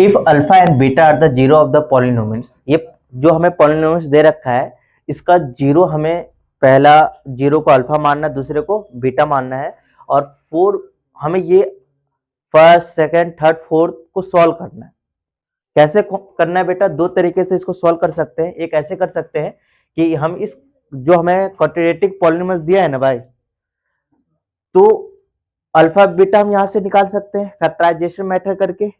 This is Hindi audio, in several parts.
If alpha and beta are the zero of the polynomials, ये जो हमें पॉलिनोमियल्स दे रखा है इसका जीरो हमें पहला जीरो को अल्फा मानना है, दूसरे को बीटा मानना है, और फोर हमें ये फर्स्ट सेकंड थर्ड फोर्थ को सॉल्व करना है। कैसे करना है बेटा? दो तरीके से इसको सॉल्व कर सकते हैं। एक ऐसे कर सकते हैं कि हम इस जो हमें क्वाड्रेटिक पॉलिनोमियल्स दिया है ना भाई, तो अल्फा बीटा हम यहां से निकाल सकते हैं फैक्टराइजेशन मेथड करके,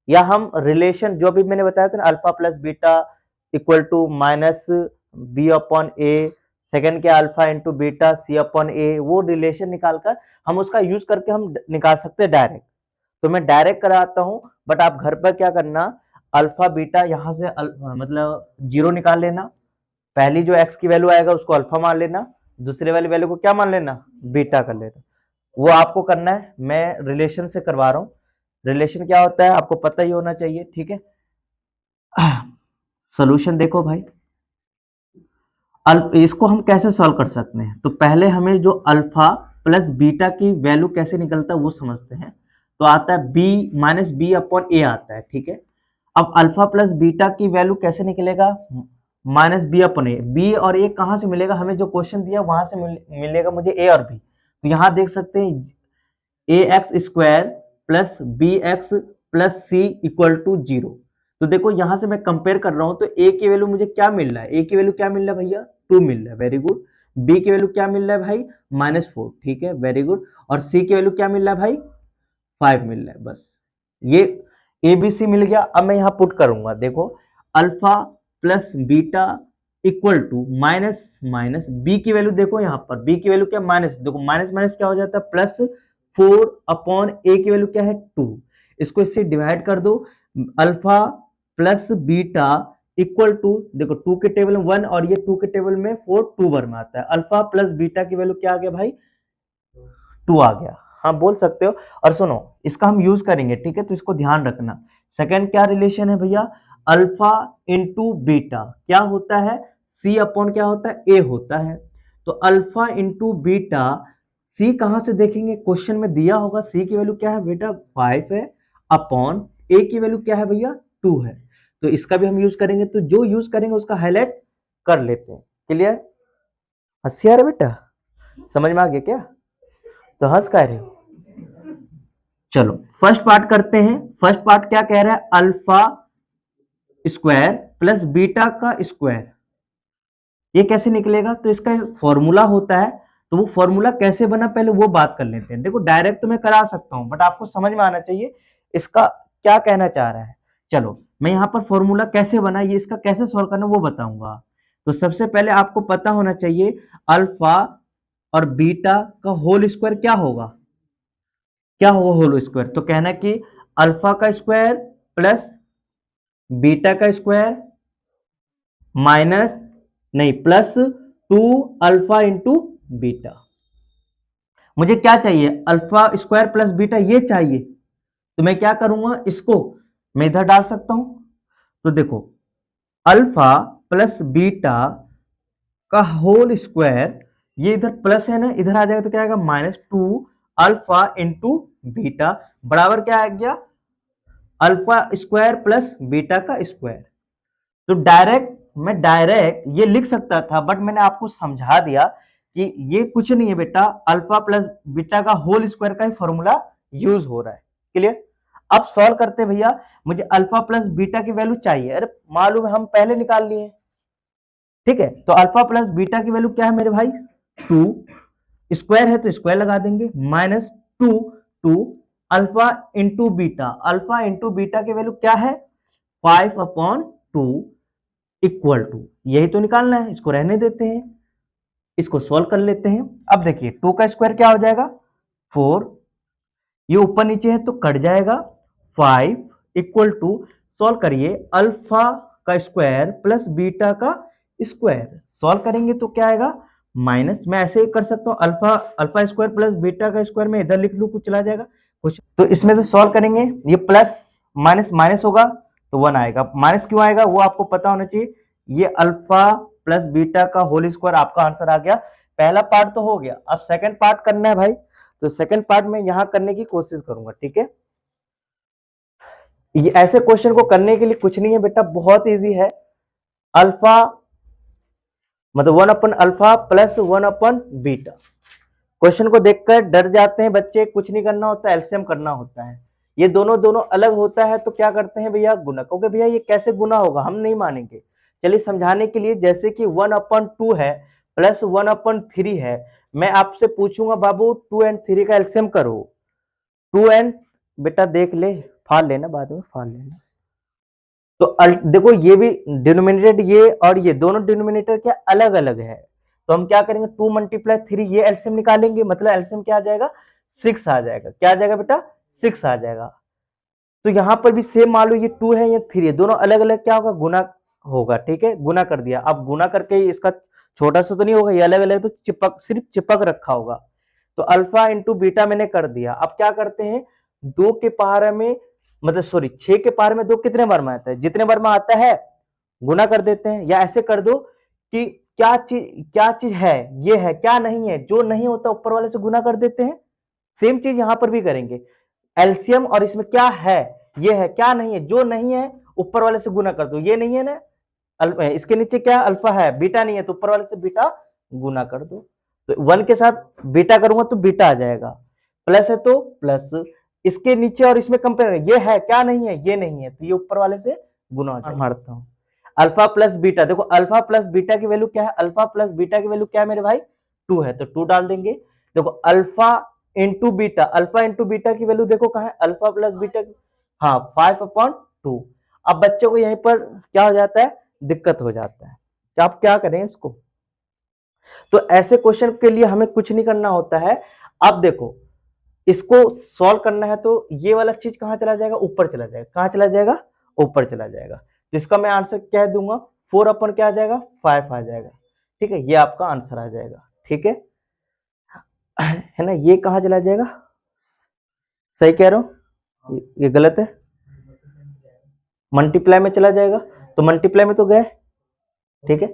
या हम रिलेशन जो भी मैंने बताया था ना, alpha plus beta equal to minus b upon a, second के alpha into beta c upon a, वो रिलेशन निकालकर हम उसका यूज करके हम निकाल सकते हैं डायरेक्ट। तो मैं डायरेक्ट कराता हूं, बट आप घर पर क्या करना, अल्फा बीटा यहां से मतलब जीरो निकाल लेना, पहली जो एक्स की वैल्यू आएगा उसको अल्फा मान लेना, दूसरे वाली वैल्यू को क्या मान लेना, बीटा कर लेना। वो आपको करना है, मैं रिलेशन से करवा रहा हूं। रिलेशन क्या होता है आपको पता ही होना चाहिए, ठीक है। सोल्यूशन देखो भाई, इसको हम कैसे सॉल्व कर सकते हैं, तो पहले हमें जो अल्फा प्लस बीटा की वैल्यू कैसे निकलता है वो समझते हैं। तो आता है बी माइनस बी अपॉन ए आता है, ठीक है। अब अल्फा प्लस बीटा की वैल्यू कैसे निकलेगा, माइनस बी अपॉन ए। बी और ए कहां से मिलेगा, हमें जो क्वेश्चन दिया वहां से मिलेगा मुझे ए और बी। तो यहां देख सकते हैं a x square plus b x plus c equal to zero. तो देखो यहां से मैं कंपेयर कर रहा हूं, तो ए की वैल्यू मुझे क्या मिल रहा है, ए की वैल्यू क्या मिल रहा है भैया, 2 मिल रहा है, वेरी गुड। बी की वैल्यू क्या मिल रहा है भाई, -4, ठीक है, वेरी गुड। और सी की वैल्यू क्या मिल रहा है भाई, 5 मिल रहा है। बस ये ए बी सी मिल गया। अब मैं यहां पुट करूंगा, देखो alpha plus beta equal to minus minus b की वैल्यू, देखो यहां पर बी की वैल्यू क्या, माइनस, देखो माइनस माइनस क्या हो जाता है प्लस, 4 अपॉन ए की वैल्यू क्या है 2, इसको इससे डिवाइड कर दो। Alpha plus beta equal to, देखो 2 के टेबल में 1 और ये 2 के टेबल में 4, 2 बार में आता है। अल्फा प्लस बीटा की वैल्यू क्या आ गया भाई, 2 आ गया। हाँ बोल सकते हो। और सुनो इसका हम यूज करेंगे, ठीक है, तो इसको ध्यान रखना। सेकंड क्या रिलेशन है भैया, अल्फा इंटू बीटा क्या होता है, सी अपॉन क्या होता है, ए होता है। तो अल्फा इंटू बीटा, सी कहां से देखेंगे, क्वेश्चन में दिया होगा सी की वैल्यू क्या है बेटा 5 है, अपॉन ए की वैल्यू क्या है भैया 2 है। तो इसका भी हम यूज करेंगे, तो जो यूज करेंगे उसका हाईलाइट कर लेते हैं। क्लियर, हंसी आ रहा बेटा, समझ में आ गया क्या, तो हंस का रहे हो। चलो फर्स्ट पार्ट करते हैं। फर्स्ट पार्ट क्या कह रहा है, अल्फा स्क्वायर प्लस बीटा का स्क्वायर, ये कैसे निकलेगा, तो इसका फॉर्मूला होता है। तो वो फॉर्मूला कैसे बना पहले वो बात कर लेते हैं। देखो डायरेक्ट तो मैं करा सकता हूं, बट आपको समझ में आना चाहिए इसका क्या कहना चाह रहा है। चलो मैं यहां पर फॉर्मूला कैसे बना, ये इसका कैसे सॉल्व करना वो बताऊंगा। तो सबसे पहले आपको पता होना चाहिए अल्फा और बीटा का होल स्क्वायर क्या होगा, क्या होगा होल स्क्वायर, तो कहना कि अल्फा का स्क्वायर प्लस बीटा का स्क्वायर माइनस, नहीं प्लस 2 अल्फा इंटू बीटा। मुझे क्या चाहिए, अल्फा स्क्वायर प्लस बीटा ये चाहिए। तो मैं क्या करूंगा, इसको मैं इधर डाल सकता हूं। तो देखो अल्फा प्लस बीटा का होल स्क्वायर, ये इधर प्लस है ना, इधर आ जाएगा तो क्या आएगा -2 अल्फा इंटू बीटा बराबर क्या आ गया, अल्फा स्क्वायर प्लस बीटा का स्क्वायर। तो डायरेक्ट ये लिख सकता था, बट मैंने आपको समझा दिया कि ये कुछ नहीं है बेटा, अल्फा प्लस बीटा का होल स्क्वायर का ही फॉर्मूला यूज हो रहा है। क्लियर, अब सॉल्व करते हैं भैया। मुझे अल्फा प्लस बीटा की वैल्यू चाहिए, अरे मालूम है हम पहले निकाल लिए, ठीक है। तो अल्फा प्लस बीटा की वैल्यू क्या है मेरे भाई 2, स्क्वायर है तो स्क्वायर लगा देंगे, -2 2 alpha into beta, alpha into beta की वैल्यू क्या है 5/2 इक्वल टू, यही तो निकालना है, इसको रहने देते हैं, इसको सॉल्व कर लेते हैं। अब देखिए 2 का स्क्वायर क्या हो जाएगा 4, ये ऊपर नीचे है तो कट जाएगा, 5 इक्वल टू, सॉल्व करिए अल्फा का स्क्वायर प्लस बीटा का स्क्वायर, सॉल्व करेंगे तो क्या आएगा माइनस, मैं ऐसे ही कर सकता हूँ, अल्फा स्क्वायर प्लस बीटा का स्क्वायर में इधर लिख लू कुछ चला जाएगा कुछ, तो इसमें से सॉल्व करेंगे, ये प्लस माइनस माइनस होगा तो 1 आएगा। माइनस क्यों आएगा वो आपको पता होना चाहिए। ये अल्फा प्लस बीटा का होल स्क्वायर आपका आंसर आ गया। पहला पार्ट तो हो गया, अब सेकंड पार्ट करना है भाई। तो सेकंड पार्ट में यहां करने की कोशिश करूंगा, ठीक है। ये ऐसे क्वेश्चन को करने के लिए कुछ नहीं है बेटा, बहुत इजी है। अल्फा मतलब 1/अल्फा प्लस 1/बीटा। क्वेश्चन को देखकर डर जाते हैं बच्चे, कुछ नहीं करना होता, एलसीएम करना होता है। ये दोनों दोनों अलग होता है तो क्या करते हैं भैया, गुना। क्योंकि भैया ये कैसे गुना होगा हम नहीं मानेंगे। चलिए समझाने के लिए, जैसे कि 1/2 है प्लस 1/3 है, मैं आपसे पूछूंगा बाबू 2 और 3 का एलसीएम करो। 2 एंड बेटा देख ले, फाड़ लेना बाद में, फाड़ लेना। तो देखो ये भी डिनोमिनेटर, ये और ये दोनों डिनोमिनेटर क्या अलग अलग है, तो हम क्या करेंगे 2 × 3, ये एलसीएम निकालेंगे, मतलब एलसीएम क्या आ जाएगा 6 आ जाएगा। क्या आ जाएगा बेटा 6 आ जाएगा। तो यहां पर भी सेम मान लो ये 2 है ये 3 है, दोनों अलग अलग क्या होगा गुना होगा। ठीक है, गुना कर दिया। अब गुना करके इसका छोटा सा तो नहीं होगा, ये अलग अलग तो चिपक, सिर्फ चिपक रखा होगा। तो अल्फा इंटू बीटा मैंने कर दिया। अब क्या करते हैं, 2 के पहाड़े में मतलब सॉरी 6 के पार में 2 कितने बार में आता है, जितने बार में आता है गुना कर देते हैं। या ऐसे कर दो कि क्या चीज है, ये है, क्या नहीं है, जो नहीं होता ऊपर वाले से गुना कर देते हैं। सेम चीज यहां पर भी करेंगे, एलसीएम, और इसमें क्या है, ये है, क्या नहीं है, जो नहीं है ऊपर वाले से गुना कर दो। ये नहीं है ना, इसके नीचे क्या अल्फा है, बीटा नहीं है, तो ऊपर वाले से बीटा गुना कर दो। तो 1 के साथ बीटा करूंगा तो बीटा आ जाएगा, प्लस है तो प्लस, इसके नीचे और इसमें कंपेयर, ये है, क्या नहीं है, ये नहीं है, तो ये ऊपर वाले से गुना हो जाएगा। मारता हूं अल्फा प्लस बीटा, देखो अल्फा प्लस बीटा की वैल्यू क्या है, अल्फा प्लस बीटा की वैल्यू क्या है मेरे भाई 2 है, तो 2 डाल देंगे। देखो alpha into beta, alpha into beta की वैल्यू देखो कहां है, अल्फा प्लस बीटा, हाँ 5/2। अब बच्चों को यहीं पर क्या हो जाता है, दिक्कत हो जाता है, तो आप क्या करें इसको। तो ऐसे क्वेश्चन के लिए हमें कुछ नहीं करना होता है। अब देखो इसको सॉल्व करना है, तो ये वाला चीज कहां चला जाएगा, ऊपर चला जाएगा। कहां चला जाएगा, ऊपर चला जाएगा। तो इसका मैं आंसर क्या दूंगा, 4 क्या आ जाएगा 5 आ जाएगा। ठीक है, ये आपका आंसर आ जाएगा। ठीक है ना, ये कहां चला जाएगा, सही कह रहा हूं, ये गलत है, मल्टीप्लाई में चला जाएगा, तो मल्टीप्लाई में तो गए। ठीक है,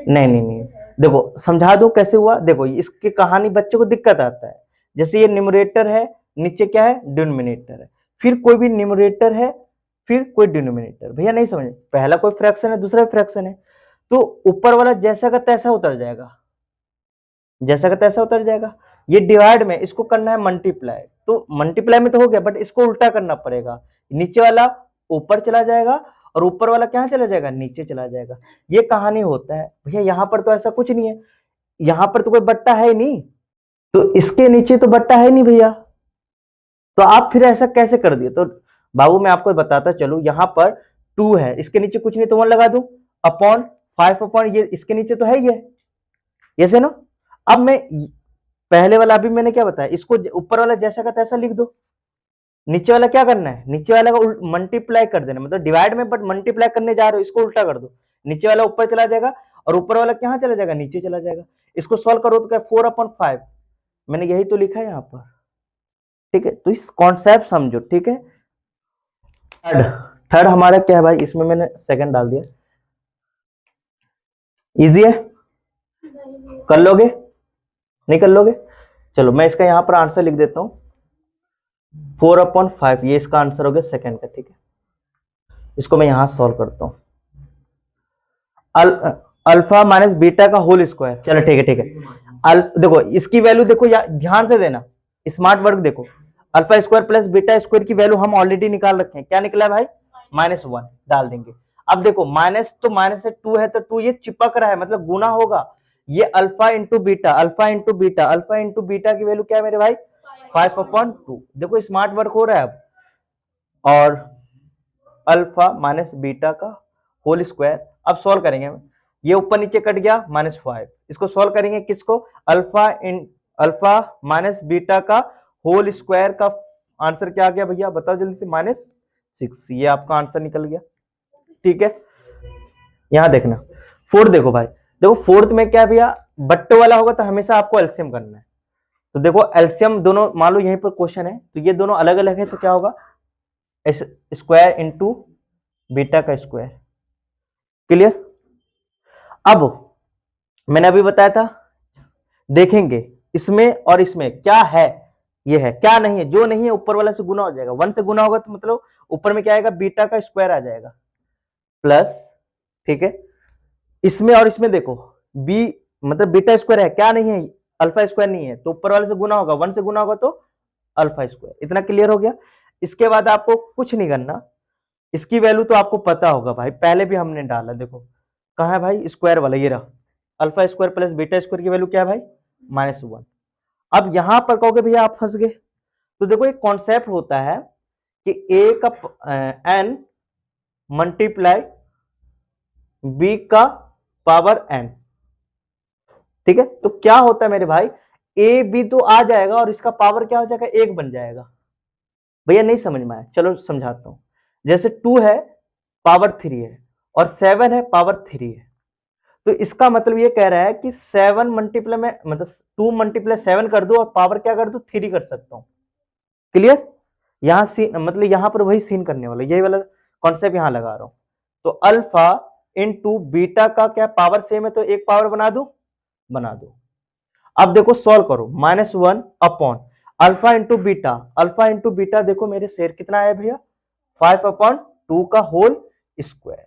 नहीं नहीं नहीं, देखो समझा दो कैसे हुआ। देखो इसकी कहानी बच्चे को दिक्कत आता है, जैसे ये न्यूमरेटर है, नीचे क्या है डिनोमिनेटर है, फिर कोई भी न्यूमरेटर है, फिर कोई डिनोमिनेटर, भैया नहीं समझे, पहला कोई फ्रैक्शन है दूसरा फ्रैक्शन है, तो ऊपर वाला जैसा का तैसा उतर जाएगा, जैसा का तैसा उतर जाएगा। ये डिवाइड में इसको करना है मल्टीप्लाई, तो मल्टीप्लाई में तो हो गया, बट इसको उल्टा करना पड़ेगा, नीचे वाला ऊपर चला जाएगा और ऊपर वाला क्या चला जाएगा, नीचे चला जाएगा। ये कहानी होता है भैया, यहाँ पर तो ऐसा कुछ नहीं है, यहाँ पर तो कोई बट्टा है ही नहीं, तो इसके नीचे तो बट्टा है नहीं भैया, तो आप फिर ऐसा कैसे कर दिए। तो बाबू मैं आपको बताता चलूं, यहाँ पर 2 है, इसके नीचे कुछ नहीं तो 1 लगा दूं, अपॉन 5 ये इसके नीचे तो है ही है, ये से ना। अब मैं पहले वाला अभी मैंने क्या बताया, इसको ऊपर वाला जैसा का तैसा लिख दो, नीचे वाला क्या करना है, नीचे वाला का मल्टीप्लाई कर देना, मतलब डिवाइड में बट मल्टीप्लाई करने जा रहे हो, इसको उल्टा कर दो, नीचे वाला ऊपर चला जाएगा और ऊपर वाला कहां चला जाएगा, नीचे चला जाएगा। इसको सॉल्व करो तो क्या 4/5, मैंने यही तो लिखा है यहाँ पर। ठीक है, तो इस कॉन्सेप्ट समझो। ठीक है, थर्ड हमारा क्या है भाई, इसमें मैंने सेकंड डाल दिया, इजी है, कर लोगे नहीं कर लोगे, चलो मैं इसका यहाँ पर आंसर लिख देता हूँ 4/5, ये इसका आंसर हो गया सेकंड का। ठीक है, इसको मैं यहां सॉल्व करता हूं, अल्फा माइनस बीटा का होल स्क्वायर। चलो ठीक है ठीक है, देखो इसकी वैल्यू देखो, ध्यान से देना, स्मार्ट वर्क देखो, alpha square plus beta square की वैल्यू हम ऑलरेडी निकाल रखे हैं, क्या निकला है भाई -1 डाल देंगे। अब देखो माइनस तो माइनस से 2 है, तो 2 ये चिपक रहा है मतलब गुना होगा, ये alpha into beta, alpha into beta, alpha into beta की वैल्यू क्या है मेरे भाई 5/2। देखो स्मार्ट वर्क हो रहा है अब, और अल्फा माइनस बीटा का होल स्क्वायर। अब सॉल्व करेंगे, ये ऊपर नीचे कट गया -5, इसको सॉल्व करेंगे किसको, अल्फा माइनस बीटा का होल स्क्वायर का आंसर क्या आ गया भैया बताओ जल्दी से, -6, ये आपका आंसर निकल गया। ठीक है, यहां देखना फोर्थ, देखो भाई देखो फोर्थ में क्या भैया बट्टे वाला होगा तो हमेशा आपको एलसीएम करना है। तो देखो एलसीएम दोनों मान लो यहीं पर क्वेश्चन है, तो ये दोनों अलग अलग है, तो क्या होगा स्क्वायर इंटू बीटा का स्क्वायर। क्लियर, अब मैंने अभी बताया था, देखेंगे इसमें और इसमें क्या है, ये है, क्या नहीं है, जो नहीं है ऊपर वाला से गुना हो जाएगा, 1 से गुना होगा तो मतलब ऊपर में क्या आएगा, बीटा का स्क्वायर आ जाएगा प्लस, ठीक है। इसमें और इसमें देखो बी मतलब बीटा स्क्वायर है, क्या नहीं है, अल्फा स्क्वायर नहीं है, तो ऊपर वाले से गुना होगा, 1 से गुना होगा तो अल्फा स्क्वायर। इतना क्लियर हो गया। इसके बाद आपको कुछ नहीं करना, इसकी वैल्यू तो आपको पता होगा भाई, पहले भी हमने डाला, देखो कहाँ है भाई, स्क्वायर वाला, ये रहा, alpha square plus beta square की वैल्यू क्या है भाई, -1। अब यहां पर कहोगे भैया आप फंस गए, तो देखो एक कॉन्सेप्ट होता है कि ए का एन मल्टीप्लाई बी का पावर एन, ठीक है। तो क्या होता है मेरे भाई, ए बी तो आ जाएगा और इसका पावर क्या हो जाएगा, 1 बन जाएगा। भैया नहीं समझ में आया, चलो समझाता हूं। जैसे 2 है पावर 3 है और 7 है पावर 3 है, तो इसका मतलब ये कह रहा है कि 7 मल्टीप्लाई में मतलब 2 मल्टीप्लाई 7 कर दो और पावर क्या कर दो, 3 कर सकता हूं। क्लियर, यहां सीन मतलब यहां पर वही सीन करने वाला, यही वाला कॉन्सेप्ट यहां लगा रहा हूं। तो अल्फा इंटू बीटा का क्या पावर सेम है, तो एक पावर बना दो। अब देखो सॉल्व करो, -1 upon alpha into beta, alpha into beta देखो मेरे शेर कितना आया भैया, 5/2 का होल स्क्वायर।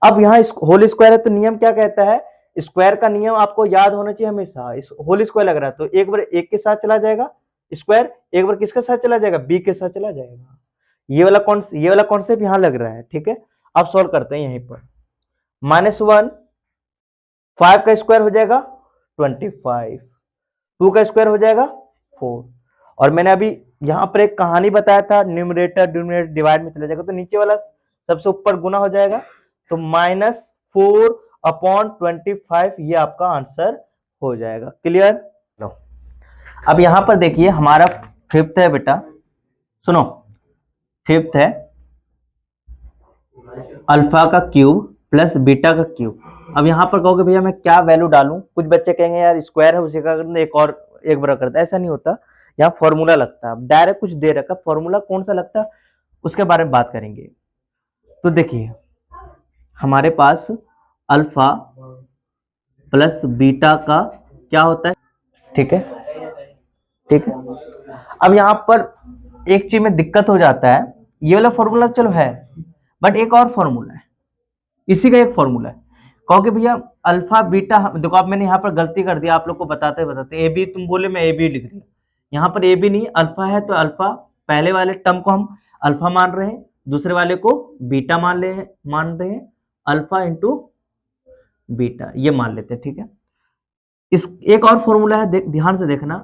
अब यहाँ होल स्क्वायर है तो नियम क्या कहता है, स्क्वायर का नियम आपको याद होना चाहिए हमेशा। इस होल स्क्वायर लग रहा है तो एक बार एक के साथ चला जाएगा स्क्वायर, एक बार किसके साथ चला जाएगा, बी के साथ चला जाएगा। ये वाला कॉन्सेप्ट यहाँ लग रहा है, ठीक है। अब सॉल्व करते हैं, यहीं पर -1 5 का स्क्वायर हो जाएगा 25, 2 का स्क्वायर हो जाएगा 4, और मैंने अभी यहाँ पर एक कहानी बताया था, न्यूमरेटर डिनोमिनेटर डिवाइड में चला जाएगा, तो नीचे वाला सबसे ऊपर गुना हो जाएगा, तो -4/25 ये आपका आंसर हो जाएगा। क्लियर। लो अब यहां पर देखिए हमारा 5th है बेटा, सुनो 5th है अल्फा का क्यूब प्लस बीटा का क्यूब। अब यहां पर कहोगे भैया मैं क्या वैल्यू डालूं, कुछ बच्चे कहेंगे यार स्क्वायर है उसी का एक और एक बड़ा करता है, ऐसा नहीं होता, यहाँ फॉर्मूला लगता है। डायरेक्ट कुछ दे रखा, फॉर्मूला कौन सा लगता है उसके बारे में बात करेंगे। तो देखिए हमारे पास अल्फा प्लस बीटा का क्या होता है, ठीक है, ठीक है। अब यहां पर एक चीज में दिक्कत हो जाता है, ये वाला फॉर्मूला चलो है, बट एक और फॉर्मूला है, इसी का एक फॉर्मूला है। कहो कि भैया अल्फा बीटा, देखो अब मैंने यहाँ पर गलती कर दिया, आप लोग को बताते बताते ए बी तुम बोले मैं ए बी लिख दिया, यहाँ पर ए बी नहीं अल्फा है, तो अल्फा पहले वाले टर्म को हम अल्फा मान रहे हैं, दूसरे वाले को बीटा मान रहे हैं, अल्फा इंटू बीटा ये मान लेते हैं, ठीक है। इस एक और फॉर्मूला है, ध्यान से देखना,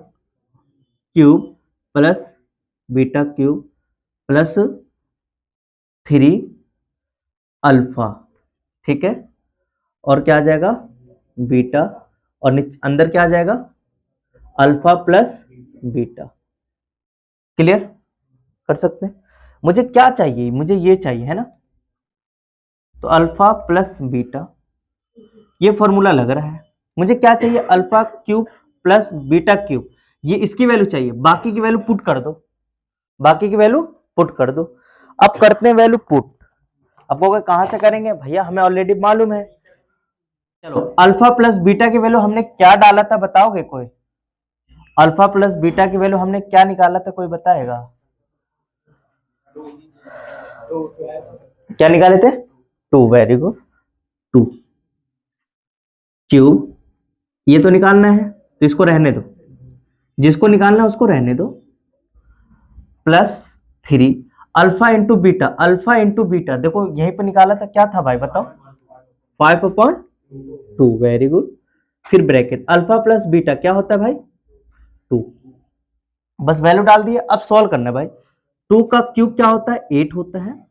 cube plus beta cube plus 3 alpha, ठीक है, और क्या आ जाएगा बीटा, और अंदर क्या आ जाएगा अल्फा प्लस बीटा। क्लियर कर सकते हैं। मुझे क्या चाहिए, मुझे ये चाहिए है ना, तो अल्फा प्लस बीटा ये फॉर्मूला लग रहा है, मुझे क्या चाहिए alpha cube plus beta cube, ये इसकी वैल्यू चाहिए, बाकी की वैल्यू पुट कर दो, बाकी की वैल्यू पुट कर दो। अब करते हैं वैल्यू पुट। अब कहां से करेंगे भैया, हमें ऑलरेडी मालूम है, चलो अल्फा प्लस बीटा की वैल्यू हमने क्या डाला था बताओगे कोई, अल्फा प्लस बीटा की वैल्यू हमने क्या निकाला था, कोई बताएगा, क्या निकाले थे 2, वेरी गुड 2 क्यूब, ये तो निकालना है तो इसको रहने दो, जिसको निकालना है उसको रहने दो, plus 3 alpha into beta, alpha into beta देखो यहीं पर निकाला था, क्या था भाई बताओ 5/2, वेरी गुड, फिर ब्रैकेट अल्फा प्लस बीटा क्या होता है भाई 2, बस वैल्यू डाल दिए। अब सॉल्व करना है भाई, 2 का क्यूब क्या होता है 8 होता है,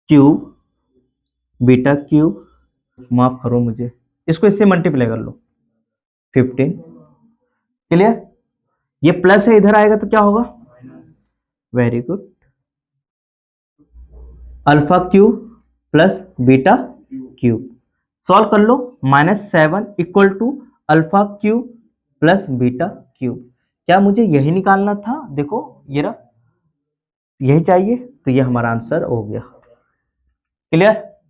क्यूब बीटा क्यूब, माफ करो मुझे, इसको इससे मल्टीप्लाई कर लो 15। क्लियर, ये प्लस है इधर आएगा तो क्या होगा, very good, alpha cube plus beta cube, solve कर लो, -7 equal to alpha cube plus beta cube. क्या मुझे यही निकालना था, देखो ये रहा, यही चाहिए, तो ये हमारा आंसर हो गया। क्लियर।